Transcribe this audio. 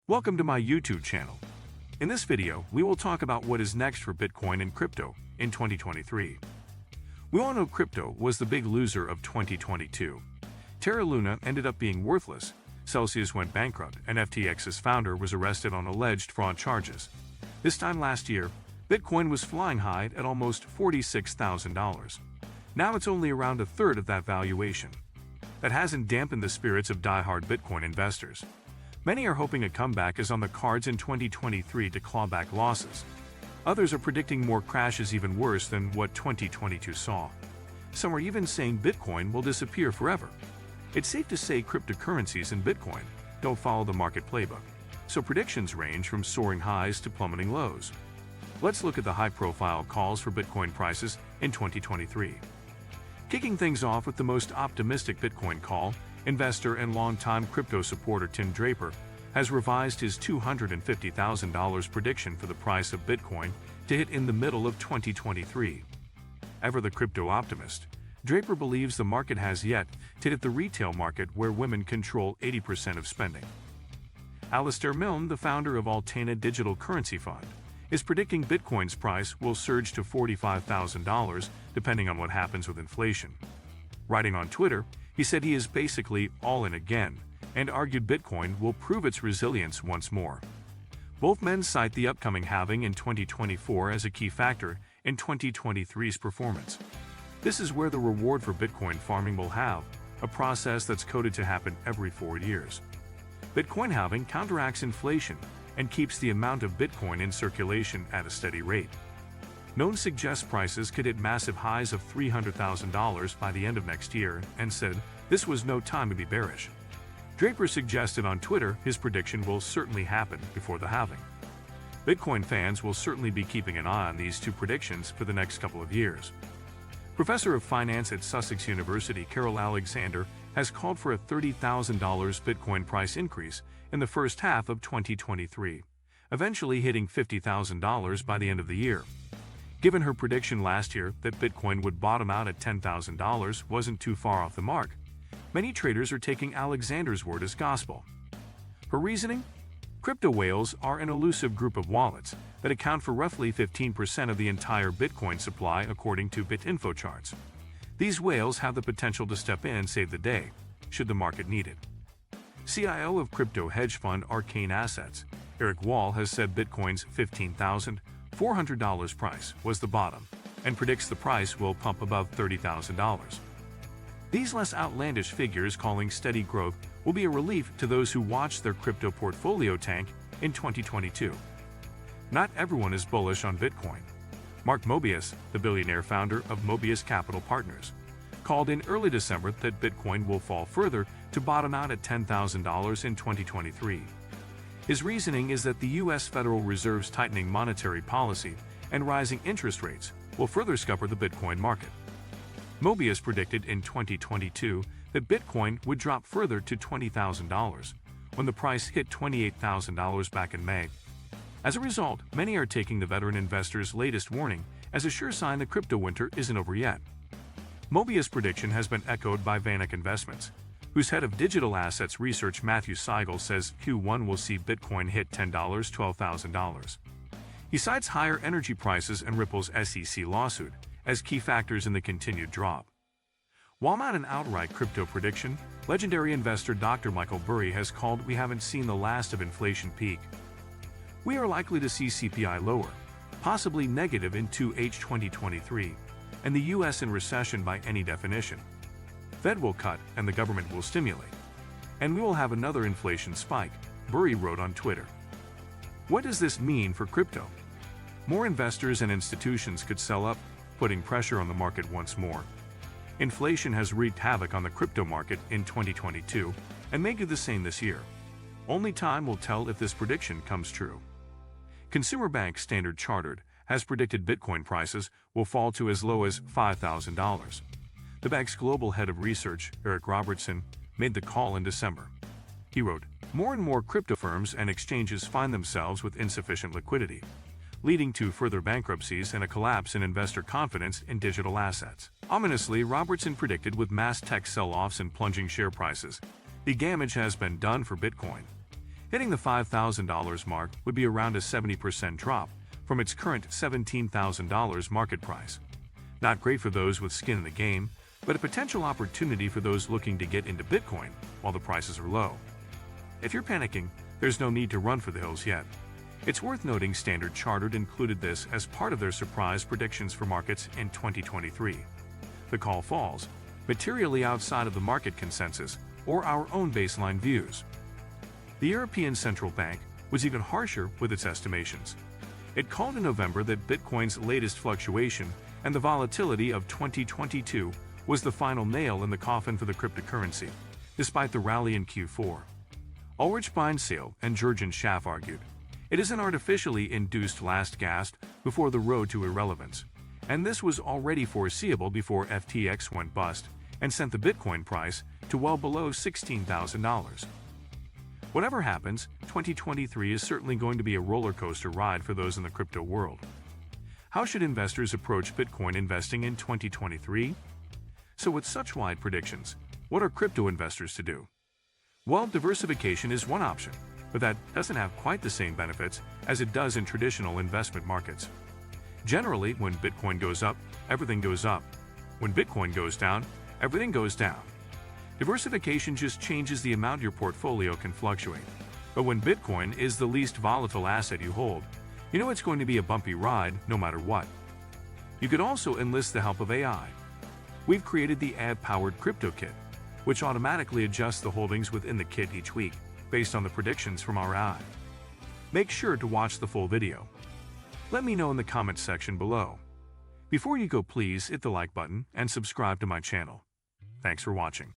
Welcome to my YouTube channel. In this video, we will talk about what is next for Bitcoin and crypto in 2023. We all know crypto was the big loser of 2022. Terra Luna ended up being worthless, Celsius went bankrupt, and FTX's founder was arrested on alleged fraud charges. This time last year, Bitcoin was flying high at almost $46,000. Now it's only around a third of that valuation. That hasn't dampened the spirits of die-hard Bitcoin investors. Many are hoping a comeback is on the cards in 2023 to claw back losses. Others are predicting more crashes even worse than what 2022 saw. Some are even saying Bitcoin will disappear forever. It's safe to say cryptocurrencies and Bitcoin don't follow the market playbook, so predictions range from soaring highs to plummeting lows. Let's look at the high-profile calls for Bitcoin prices in 2023. Kicking things off with the most optimistic Bitcoin call, investor and longtime crypto supporter Tim Draper has revised his $250,000 prediction for the price of Bitcoin to hit in the middle of 2023. Ever the crypto optimist, Draper believes the market has yet to hit the retail market where women control 80% of spending. Alistair Milne, the founder of Altcoin digital currency fund, is predicting Bitcoin's price will surge to $45,000 depending on what happens with inflation. Writing on Twitter, he said he is basically all in again and argued Bitcoin will prove its resilience once more. Both men cite the upcoming halving in 2024 as a key factor in 2023's performance. This is where the reward for Bitcoin farming will have a process that's coded to happen every 4 years. Bitcoin halving counteracts inflation and keeps the amount of Bitcoin in circulation at a steady rate. Known suggests prices could hit massive highs of $300,000 by the end of next year and said this was no time to be bearish. Draper suggested on Twitter his prediction will certainly happen before the halving. Bitcoin fans will certainly be keeping an eye on these two predictions for the next couple of years. Professor of Finance at Sussex University Carol Alexander has called for a $30,000 Bitcoin price increase in the first half of 2023, eventually hitting $50,000 by the end of the year. Given her prediction last year that Bitcoin would bottom out at $10,000 wasn't too far off the mark, many traders are taking Alexander's word as gospel. Her reasoning? Crypto whales are an elusive group of wallets that account for roughly 15% of the entire Bitcoin supply according to BitInfo charts. These whales have the potential to step in and save the day, should the market need it. CIO of crypto hedge fund Arcane Assets, Eric Wall, has said Bitcoin's $15,400 price was the bottom and predicts the price will pump above $30,000. These less outlandish figures calling steady growth will be a relief to those who watched their crypto portfolio tank in 2022. Not everyone is bullish on Bitcoin. Mark Mobius, the billionaire founder of Mobius Capital Partners, called in early December that Bitcoin will fall further to bottom out at $10,000 in 2023. His reasoning is that the U.S. Federal Reserve's tightening monetary policy and rising interest rates will further scupper the Bitcoin market. Mobius predicted in 2022 that Bitcoin would drop further to $20,000 when the price hit $28,000 back in May. As a result, many are taking the veteran investor's latest warning as a sure sign the crypto winter isn't over yet. Mobius' prediction has been echoed by Vanek Investments, whose head of digital assets research Matthew Seigel says Q1 will see Bitcoin hit $12,000. He cites higher energy prices and Ripple's SEC lawsuit as key factors in the continued drop. While not an outright crypto prediction, legendary investor Dr. Michael Burry has called we haven't seen the last of inflation peak. We are likely to see CPI lower, possibly negative in 2H 2023, and the U.S. in recession by any definition. Fed will cut and the government will stimulate. And we will have another inflation spike, Burry wrote on Twitter. What does this mean for crypto? More investors and institutions could sell up, putting pressure on the market once more. Inflation has wreaked havoc on the crypto market in 2022 and may do the same this year. Only time will tell if this prediction comes true. Consumer bank Standard Chartered has predicted Bitcoin prices will fall to as low as $5,000. The bank's global head of research, Eric Robertson, made the call in December. He wrote, "More and more crypto firms and exchanges find themselves with insufficient liquidity, leading to further bankruptcies and a collapse in investor confidence in digital assets." Ominously, Robertson predicted with mass tech sell-offs and plunging share prices, the damage has been done for Bitcoin. Hitting the $5,000 mark would be around a 70% drop from its current $17,000 market price. Not great for those with skin in the game, but a potential opportunity for those looking to get into Bitcoin while the prices are low. If you're panicking, there's no need to run for the hills yet. It's worth noting Standard Chartered included this as part of their surprise predictions for markets in 2023. The call falls materially outside of the market consensus or our own baseline views. The European Central Bank was even harsher with its estimations. It called in November that Bitcoin's latest fluctuation and the volatility of 2022 was the final nail in the coffin for the cryptocurrency, despite the rally in Q4. Ulrich Beinseil and Jurgen Schaff argued, it is an artificially induced last gasp before the road to irrelevance, and this was already foreseeable before FTX went bust and sent the Bitcoin price to well below $16,000. Whatever happens, 2023 is certainly going to be a roller coaster ride for those in the crypto world. How should investors approach Bitcoin investing in 2023? So with such wide predictions, what are crypto investors to do? Well, diversification is one option, but that doesn't have quite the same benefits as it does in traditional investment markets. Generally, when Bitcoin goes up, everything goes up. When Bitcoin goes down, everything goes down. Diversification just changes the amount your portfolio can fluctuate. But when Bitcoin is the least volatile asset you hold, you know it's going to be a bumpy ride no matter what. You could also enlist the help of AI. We've created the AI-powered Crypto Kit, which automatically adjusts the holdings within the kit each week based on the predictions from our AI. Make sure to watch the full video. Let me know in the comments section below. Before you go, please hit the like button and subscribe to my channel. Thanks for watching.